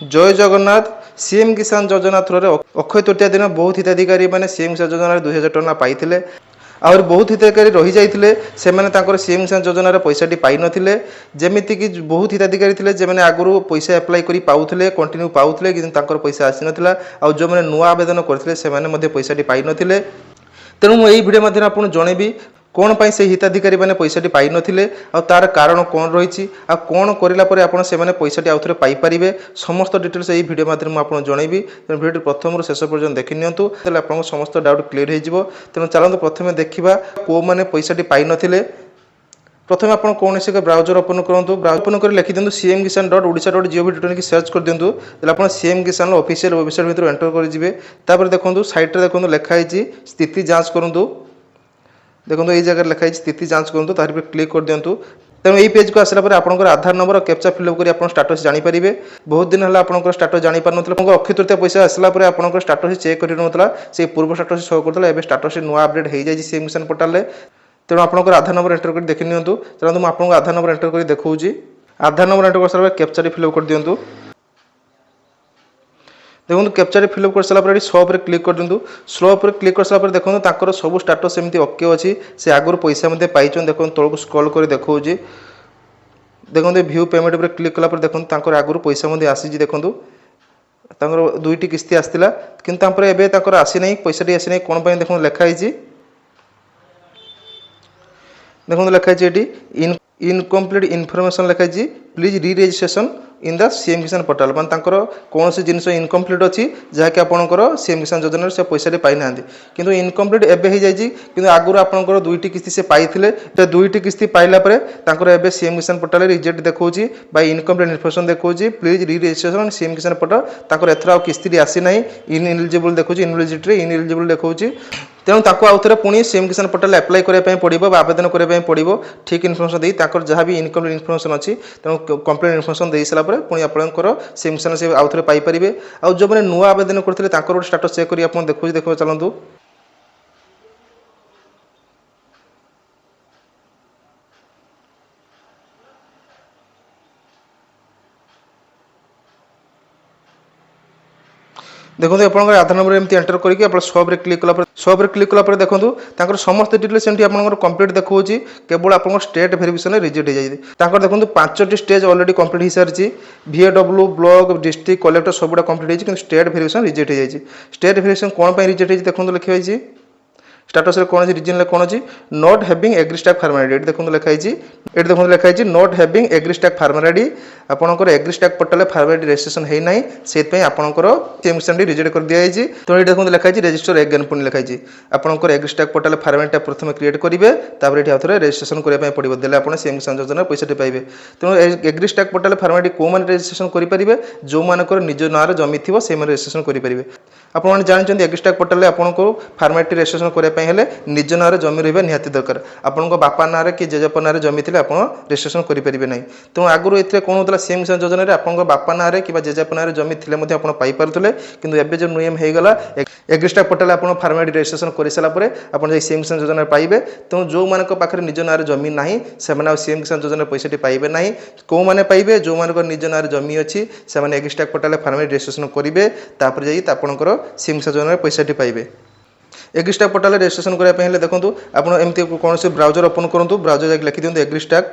जय जगन्नाथ। सीएम किसान योजना थ्रो अक्षय तृतीया दिन बहुत हिताधिकारी मैंने सीएम किसान योजना 2000 टଙ୍କା पाई आउर बहुत हिताधिकारी रही जाते से सीएम किसान योजनार पैसाटी पाई नथिले जेमितिक बहुत हिताधिकारी थे जो मैंने आगु पैसा एप्लाय कर पाऊे कंटिन्यू पाऊे कि पैसा आसी नाला आउ जो मैंने नुआ आवेदन करते से पैसाटी पाई नथिले तेणु मुझे भिडियो माध्यम आपको जनइबी कौन पाई से हिताधिकारी मैंने पैसाटी पाई नथिले तार कारण कौन रही कौन करापर आप पैसाटी आउ थे पाइपर समस्त डिटेल्स यही भिडियो माध्यम आपको जनइबी तेणु भिडियो प्रथम शेष पर्यटन देखि नियंतु आपको समस्त डाउट क्लीयर हो तेणु चलते प्रथम देखा कौ मैंने पैसाटी पाई नथिले प्रथम आप कौन से ब्राउजर ओपन करूँ ब्राउजर ओपन कर लिखि दिखाँ cmkisan.odisha.gov.in की सर्च कर दिंतु आप सीएम किसान ऑफिशियल वेबसाइट भर एंटर करेंगे देखो सैट्रे देखो लिखाई स्थिति जांच करूँ देखो ये जगह लिखाई स्थिति जांच करूँ तार क्लिक कर दिंतु तेणु यही पेज को आसला आपंकर आधार नंबर और कैप्चा फिलअप कर आप स्टाटस जानीपारे बहुत दिन है आपंकर स्टाटस जापार ना अक्षय तृतीया पैसा आसला आपंकर स्टाटस चेक कर से पूर्व स्टाटस शो करता है स्टाटस नुआ अपडेट हो जाए सीएम किसान पोर्टाल तेणु आपंकर आधार नंबर एंटर कर देखि नियंतु चलते मुझे आपको आधार नंबर एंटर कर देखा आधार नंबर एंटर कर सारा कैप्चा फिलअप कर दिंतु देखो कैप्चा फिलअप कर सारापर स्लो पर क्लिक कर दिंतु स्लो पर क्लिक कर सारापर देखो ताकर सब स्टाटस एमती ओके अच्छी से आगुरी पैसा पाई देखो तौक स्क्रॉल कर देखा देखो व्यू पेमेंट पर क्लिक कलापर देखो आगुरी पैसा आसी देखो दुईटी किस्ती आसाला कि आसी ना पैसाटी आसी ना कौन देखो लिखाई देखो लिखाई इनकम्प्लीट इनफॉरमेशन लिखाई प्लीज री रजिस्ट्रेशन इन द सीएम किसान पोर्टाल मान कौन सी जिन इनकम्प्लीट अच्छी जहाँकि आपंकर सीएम किसान योजना से पैसा पाई ना कि इनकम्प्लीट एवं हो जाए आगुरी आपंकर दुईटी किस्ती से पाई दुईटी किस्ती पाइलापर सीएम किसान पोर्टाल रिजेक्ट देखा इनकम्प्लीट इनफॉरमेशन देखा प्लीज री रजिस्ट्रेशन सीएम किसान पोर्टाल एथर किस्ती आसी ना इनएलिजिबल देखा इनएलिजिबल देखा तेणु आउ थे पुणी सीएम किसान पोर्टाल एप्लाय करने पड़ो आवेदन करने पड़ो ठीक इनफॉरमेशन दी जहाँ भी इनकम्प्लीट इनफॉरमेशन अच्छी तेणु कंप्लीट इनफॉरमेशन दे सारापर पुणी आपंकर सीएम किसान से आउ थे पाइपर आउ जो मैंने नुआ आवेदन करते गोटे स्टाटस चेक कर देखा चलतु देखो आप आधार नंबर एमती एंटर करके आप सब क्लिक कला सब क्लिक कलापर देखो समस्त डिटेल्स एमती आप कंप्लीट देखा केवल आप स्टेट वेरिफिकेशन रिजेक्ट हो जाए देखो 5टी स्टेज ऑलरेडी कंप्लीट हो सारी VAW ब्लॉक डिस्ट्रिक्ट कलेक्टर सबुटा कंप्लीट हो स्टेट वेरिफिकेशन रिजेक्ट हो जाए स्टेट वेरिफिकेशन कौन रिजेक्ट हो देखो लिखाई स्टाटस कौन अच्छी रिजन कौन अच्छी नॉट हैविंग एग्रीस्टैक फार्मालिटी देखो लिखाई ये देखो लिखाई नॉट हैविंग एग्रीस्टैक फार्मालिटी आपंकर एग्रीस्टैक पोर्टाल फार्मालिटी रजिस्ट्रेशन होना से आपंकर सीएम किसान रिजेक्ट कर दिखाई तो ये देखो लिखाई रजिस्टर एगेन पुणी लिखाई आपंकर एग्रीस्टैक पोर्टाल फार्मालिटी प्रथम क्रिएट करेंगे तापर ये आउे रजिस्ट्रेशन करने पड़ो देने आप सीएम किसान योजना पैसा पाइबे तेणु एग्रीस्टैक पोर्टाल फार्मालिटी कौ मैंने रजिस्ट्रेशन करेंगे जो मानकर निज ना जमी थी से रजिस्ट्रेशन करेंगे आपने जानते एग्रीस्टैक पोर्टाल आपको फार्मालिटी रजिस्ट्रेशन करने निज ना जमी रहा निहाती दरकार आपण बापा ना कि जेजेपा ना जमी थे आप रजिस्ट्रेशन करेंगे ना तेणु आगुरी ए कौन होता सीएम किसान योजना आप बापा ना कि जेजेपा ना जमी थे आप पाइपे कि एवं जो नियम होगा एग्रीस्टैक पोर्टाल आप फार्मालिटी रजिस्ट्रेशन कर सारापर आप सीएम किसान योजना पाइबे तेणु जो मान पाखे निज ना जमी ना से सीएम किसान योजना पैसा पाइबे ना कौ मैंने पाइबे जो मान निज ना जमी अच्छी से एग्रीस्टैक पोर्टाल फार्मालिटी रजिस्ट्रेशन करेंगे तापर जाइए आपंकर सीएम किसान योजना पैसा पाइबे एग्रीस्टैक पोर्टाल रजिस्ट्रेशन करने देखो आपमती कौन से ब्राउजर ओपन करूँ ब्राउजर जाके लिखि दिखाँ एग्रीस्टैक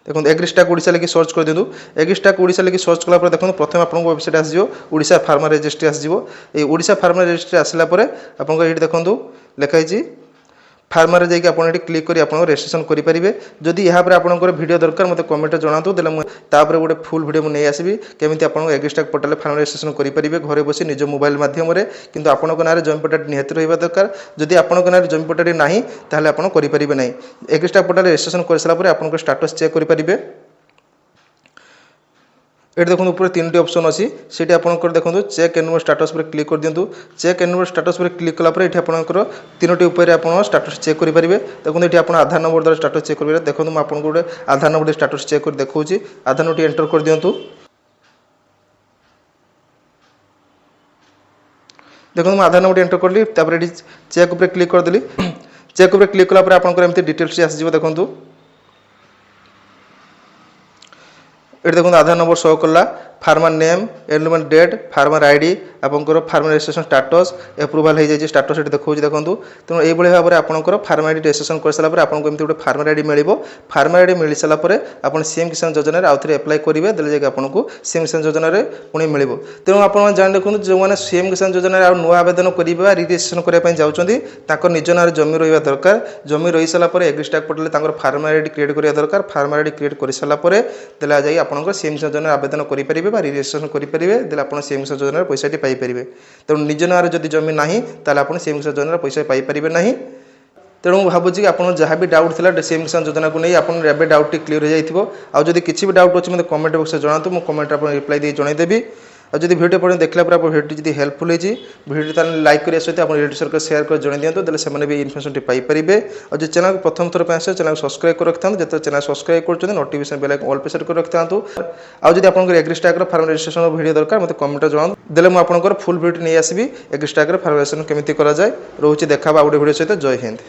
देखो एग्रीस्टैक ओडिशा लिखि सर्च कर दिंतु एग्रीस्टैक ओडिशा लिखि सर्च कलापर देखो प्रथम आपको वेबसाइट आसो ओडिशा फार्मर रजिस्ट्री आसो ये ओडिशा फार्मर रजिस्ट्री आसला आपको ये देखो लिखाई फार्मर जाकि आप क्लिक कर रजिस्ट्रेशन करेंगे जदि यहाँ पर आपंकर वीडियो दरकार मत कमेंट जनातु तापर गोटे फुल वीडियो नहीं आसबि केमी आप एग्रीस्टैक पोर्टाल फार्मर रजिस्ट्रेशन करेंगे घरे बसी निज मोबाइल मध्यम किंतु आपंक ना जमी पट्टाटी निहाती रहा दरकार जदि आपंक ना जमी पट्टाटी ना ताहले आप करेंगे ना एग्रीस्टैक पोर्टाल रजिस्ट्रेशन कर सारापर आप स्टाटस चेक करेंगे ये देखो ऊपर 3टी ऑप्शन अच्छी से देखो चेक एनुअल स्टाटस पर क्लिक कर दिंतु चेक एनुअल स्टाटस पर क्लिक कलापर ये आपंकर 3टी उपर आप स्टाटस चेक करेंगे देखो ये आप आधार नंबर द्वारा स्टाटस चेक करेंगे देखो मुझे आपको गोटे आधार नंबर स्टाटस चेक कर देखा आधार नंबर एंटर कर दिंतु देखो मुझे आधार नंबर एंटर कली चेक उपर क्लिक करदेली चेक उपर क्लिक कलापर आपंकर एमती डिटेल्स आसो देखो এটি দেখুন আধার নম্বর শো কলা, farmer name, enrolment date, farmer ID, আপনার ফার্মার রেজিস্ট্রেশন স্টাটস, এপ্রুভাল হয়ে যাই স্টাটস এটি দেখুছি দেখুন। তেমন এইভাবে ভাবে আপনার ফার্মার আইডি রেজিস্ট্রেশন করে সারা পরে আপনার এমনি গোটে ফার্মার আইডি মিলব। ফার্মার আইডি মিলি সারা পরে আপনার সিএম কিষান যোজনার আউথরে আপ্লাই করবে, দেলে যাই আপনার সিএম কিষান যোজনার পুঁ মিলব। তেমন আপনার জানি দেখুন যে সিএম কিষান যোজনার নূয়া আবেদন করবে বা রিরেজিস্ট্রেশন করা যাচ্ছেন তাঁর নিজ নাঁরে জমি রহবা দরকার। জমি রহি সারা পরে এগ্রিস্টাক পোর্টালে তাঁর ফার্মার আইডি ক্রিয়েট করা দরকার। ফার্মার আইডি ক্রিয়েট করে সারা পরে দেলে যাই আপনার সিএম কিষান যোজনার আবেদন করে পারে বা রিরেজিস্ট্রেশন করে পারে, দেলে আপনার সিএম কিষান যোজনার পয়সাটি পাইপারে। তেমন নিজ নাঁরে যদি জমি না তাহলে আপনার সিএম কিষান যোজনার পয়সা পাইপারে না। তেমন ভাবুছি কি আপনার যা বি ডাউট লা সিএম কিষান যোজনা को नहीं আপনার এবে ডাউটটি ক্লিयर হয়ে যাইथिबो। আর যদি কিছু বি ডাউট আছে মতে কমেন্ট বক্সে জনাতু, মু কমেন্ট আপনার রিপ্লাই দিয়ে জনাইদেবি। আর যদি ভিডিও পর্যন্ত দেখলা পরে আপনার ভিডিওটি যদি হেল্পফুল হয়েছি ভিডিওটি তাহলে লাইক করা সহিত আপনার রিলেটিভ সর্কল সেয়ার করে জনাই দিও, তাহলে সেমানে বি ইনফরমেশনটি পাইপারে। আর যে চ্যানেল প্রথম থর আসে চ্যানেল সবসক্রাইব করে রাখি, যেতে চ্যানেল সবসক্রাইব করছেন notification bell icon all press করে রাখি। আর যদি আপনার এগ্রিস্টাকর ফার্ম রেজিস্ট্রেশন ভিডিও দরকার মতো কমেন্ট জনাও, দেলে মু আপনার ফুল ভিডিও নিয়ে আসবি এগ্রিস্টাকর ফার্ম রেজিস্ট্রেশন কেমিতি করা যায়। রହୁଛି দেখা হবে আর গোটে ভিডিও সহিত। জয় হিন্দ।